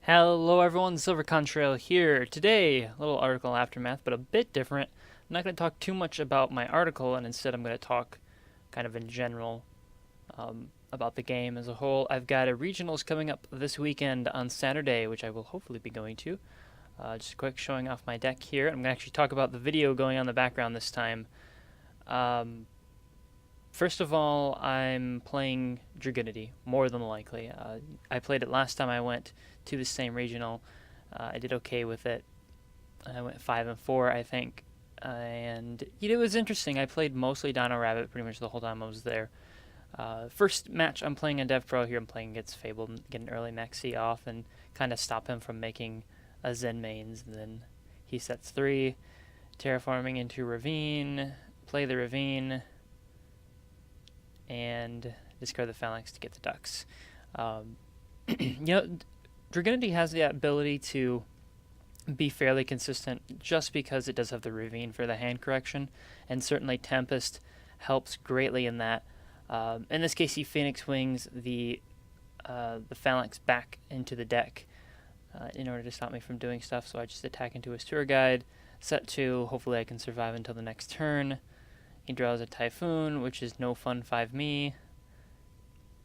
Hello everyone, Silver Contrail here. Today, a little article aftermath, but a bit different. I'm not going to talk too much about my article, and instead I'm going to talk kind of in general about the game as a whole. I've got a regionals coming up this weekend on Saturday, which I will hopefully be going to. Just a quick showing off my deck here. I'm going to actually talk about the video going on in the background this time. Um, First of all, I'm playing Dragunity, more than likely. I played it last time I went to the same regional. I did okay with it. I went 5-4, I think. And it was interesting. I played mostly Dino Rabbit pretty much the whole time I was there. First match, I'm playing a Dev Pro here. I'm playing against Fable, get an early maxi off, and kind of stop him from making a Zen mains. And then he sets 3, terraforming into Ravine, play the Ravine, and discard the Phalanx to get the Ducks. Dragunity has the ability to be fairly consistent just because it does have the Ravine for the hand correction, and certainly Tempest helps greatly in that. In this case, he Phoenix Wings the Phalanx back into the deck in order to stop me from doing stuff, so I just attack into his tour guide, set 2, hopefully I can survive until the next turn. He draws a Typhoon, which is no fun 5-me,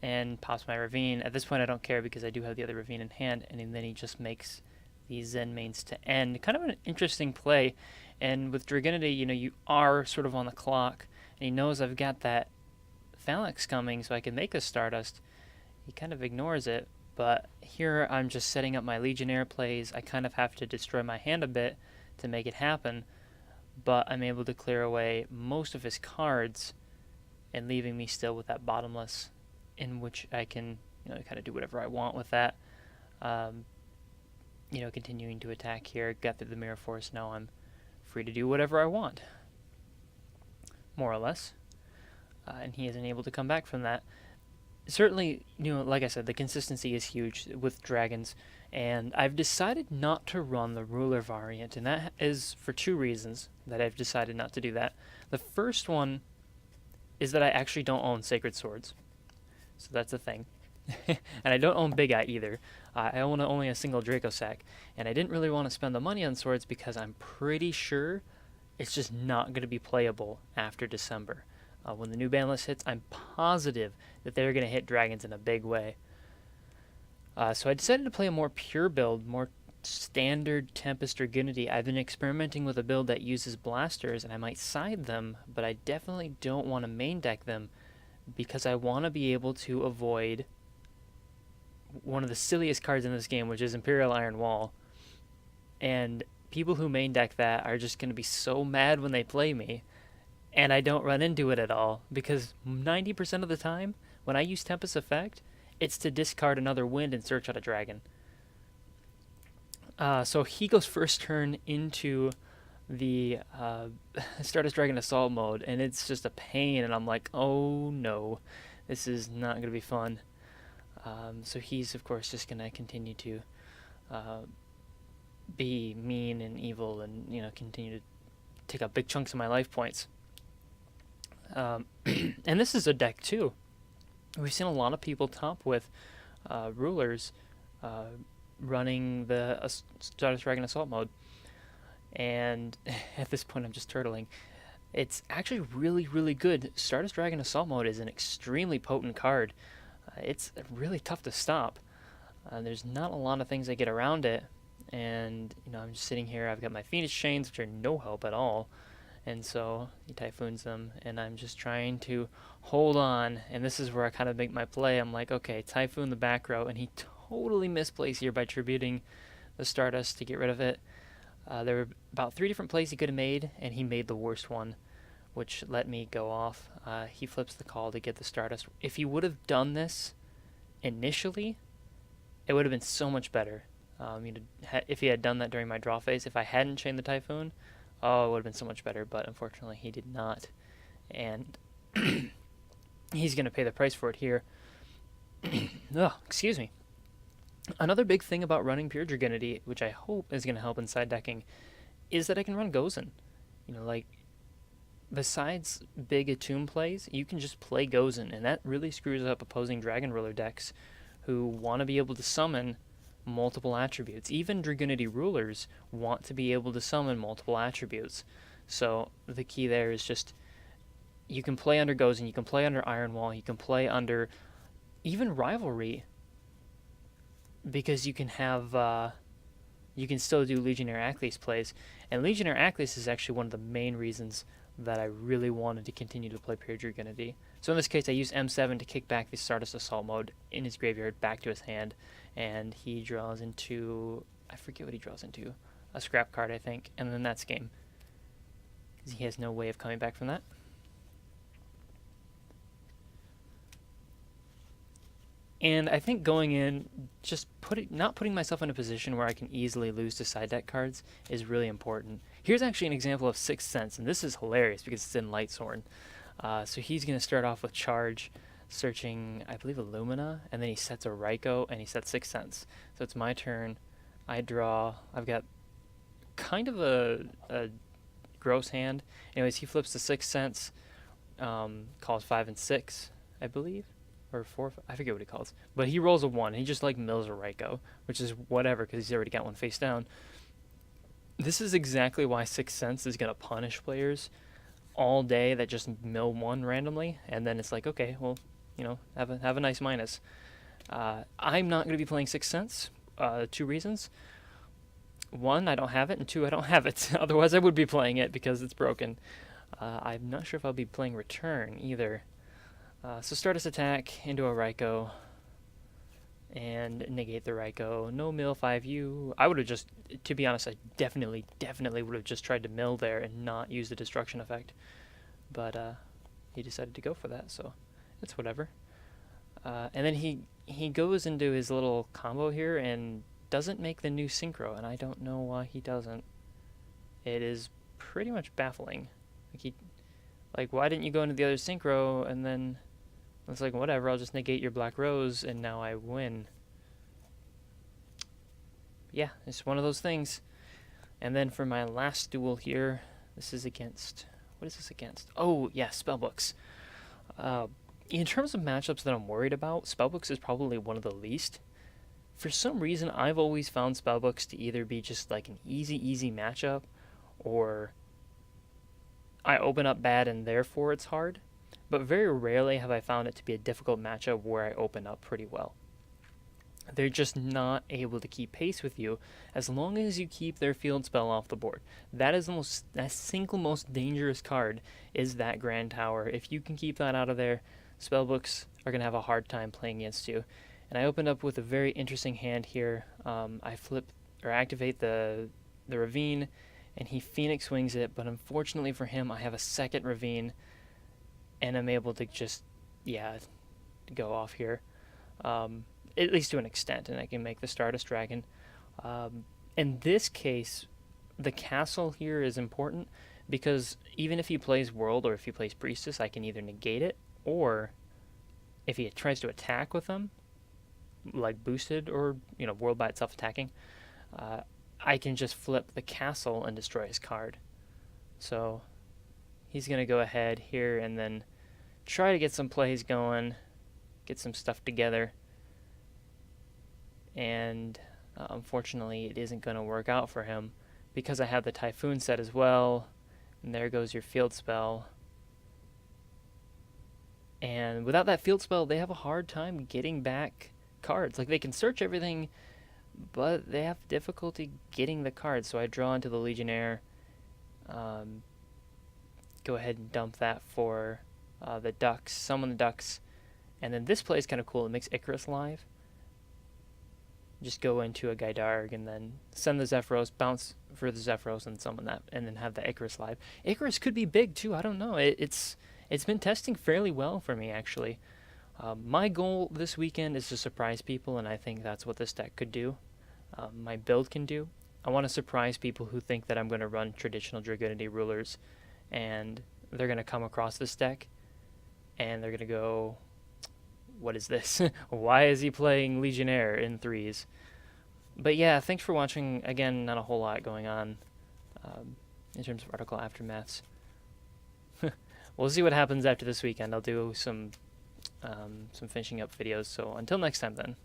and pops my Ravine. At this point I don't care because I do have the other Ravine in hand, and then he just makes these Zen mains to end. Kind of an interesting play, and with Dragunity, you are sort of on the clock, and he knows I've got that Phalanx coming so I can make a Stardust. He kind of ignores it, but here I'm just setting up my Legionnaire plays. I kind of have to destroy my hand a bit to make it happen, but I'm able to clear away most of his cards and leaving me still with that bottomless in which I can kind of do whatever I want with that. Continuing to attack here, got through the Mirror Force, now I'm free to do whatever I want, more or less. And he isn't able to come back from that. Certainly, like I said, the consistency is huge with dragons, and I've decided not to run the ruler variant, and that is for 2 reasons that I've decided not to do that. The first one is that I actually don't own Sacred Swords, so that's a thing. And I don't own Big Eye either. I own only a single Draco Sack, and I didn't really want to spend the money on swords because I'm pretty sure it's just not going to be playable after December. When the new ban list hits, I'm positive that they're going to hit dragons in a big way. So I decided to play a more pure build, more standard Tempest Dragunity. I've been experimenting with a build that uses blasters, and I might side them, but I definitely don't want to main deck them because I want to be able to avoid one of the silliest cards in this game, which is Imperial Iron Wall. And people who main deck that are just going to be so mad when they play me. And I don't run into it at all, because 90% of the time, when I use Tempest Effect, it's to discard another wind and search out a dragon. So he goes first turn into the Stardust Dragon Assault mode, and it's just a pain, and I'm like, oh no, this is not going to be fun. So he's, of course, just going to continue to be mean and evil and, continue to take up big chunks of my life points. And this is a deck too. We've seen a lot of people top with rulers running the Stardust Dragon Assault mode, and at this point I'm just turtling. It's actually really, really good. Stardust Dragon Assault mode is an extremely potent card. It's really tough to stop. There's not a lot of things that get around it, and I'm just sitting here. I've got my Phoenix Chains, which are no help at all. And so he Typhoons them, and I'm just trying to hold on, and this is where I kind of make my play. I'm like, okay, Typhoon the back row, and he totally misplays here by tributing the Stardust to get rid of it. There were about 3 different plays he could have made, and he made the worst one, which let me go off. He flips the call to get the Stardust. If he would have done this initially, it would have been so much better. If he had done that during my draw phase, if I hadn't chained the Typhoon, oh, it would have been so much better, but unfortunately he did not. And he's going to pay the price for it here. Oh, excuse me. Another big thing about running pure Dragunity, which I hope is going to help in side decking, is that I can run Gozen. Besides big Attune plays, you can just play Gozen, and that really screws up opposing Dragon Ruler decks who want to be able to summon multiple attributes. Even Dragunity rulers want to be able to summon multiple attributes. So the key there is just, you can play under Gozen, you can play under Iron Wall, you can play under even Rivalry, because you can have, you can still do Legionnaire Acklys plays. And Legionnaire Acklys is actually one of the main reasons that I really wanted to continue to play Pure Dragunity. So in this case, I used M7 to kick back the Stardust Assault mode in his graveyard back to his hand, and he draws into, I forget what he draws into, a scrap card, I think, and then that's game. Because he has no way of coming back from that. And I think going in, just not putting myself in a position where I can easily lose to side deck cards is really important. Here's actually an example of Sixth Sense, and this is hilarious because it's in Lightsworn. So he's going to start off with Charge, searching, I believe, Illumina, and then he sets a Raikou, and he sets Sixth Sense. So it's my turn. I draw. I've got kind of a gross hand. Anyways, he flips the Sixth Sense, calls 5 and 6, I believe. Or 4, I forget what he calls. But he rolls a 1. He just, like, mills a Raikou, which is whatever, because he's already got one face down. This is exactly why Sixth Sense is going to punish players all day that just mill 1 randomly, and then it's like, okay, well, you know, have a nice minus. I'm not going to be playing Sixth Sense. 2 reasons. 1, I don't have it, and 2, I don't have it. Otherwise, I would be playing it because it's broken. I'm not sure if I'll be playing Return either. So Stardust Attack into a Raikou and negate the Raikou. No mill 5U. I would have just, to be honest, I definitely would have just tried to mill there and not use the destruction effect. But he decided to go for that, so it's whatever. And then he goes into his little combo here and doesn't make the new Synchro, and I don't know why he doesn't. It is pretty much baffling. Like, why didn't you go into the other Synchro, and then it's like, whatever, I'll just negate your Black Rose, and now I win. Yeah, it's one of those things. And then for my last duel here, this is against, what is this against? Oh, yeah, Spellbooks. In terms of matchups that I'm worried about, Spellbooks is probably one of the least. For some reason, I've always found Spellbooks to either be just like an easy matchup, or I open up bad and therefore it's hard. But very rarely have I found it to be a difficult matchup where I open up pretty well. They're just not able to keep pace with you as long as you keep their field spell off the board. That is the single most dangerous card, is that Grand Tower. If you can keep that out of there, Spellbooks are going to have a hard time playing against you. And I opened up with a very interesting hand here. I flip or activate the Ravine, and he Phoenix Wings it, but unfortunately for him, I have a second Ravine, and I'm able to just, go off here. At least to an extent, and I can make the Stardust Dragon. In this case, the castle here is important, because even if he plays World or if he plays Priestess, I can either negate it, or if he tries to attack with them, like boosted or, World by itself attacking, I can just flip the castle and destroy his card. So he's going to go ahead here and then try to get some plays going, get some stuff together. And unfortunately, it isn't going to work out for him because I have the Typhoon set as well. And there goes your field spell. And without that field spell, they have a hard time getting back cards. Like, they can search everything, but they have difficulty getting the cards. So I draw into the Legionnaire. Go ahead and dump that for the Ducks, summon the Ducks. And then this play is kind of cool. It makes Icarus live. Just go into a Gaidarg and then send the Zephyros, bounce for the Zephyros and summon that, and then have the Icarus live. Icarus could be big too, I don't know. It's been testing fairly well for me, actually. My goal this weekend is to surprise people, and I think that's what this deck could do. My build can do. I want to surprise people who think that I'm going to run traditional Dragunity rulers, and they're going to come across this deck, and they're going to go, what is this? Why is he playing Legionnaire in 3s? But yeah, thanks for watching. Again, not a whole lot going on in terms of article aftermaths. We'll see what happens after this weekend. I'll do some finishing up videos. So until next time then.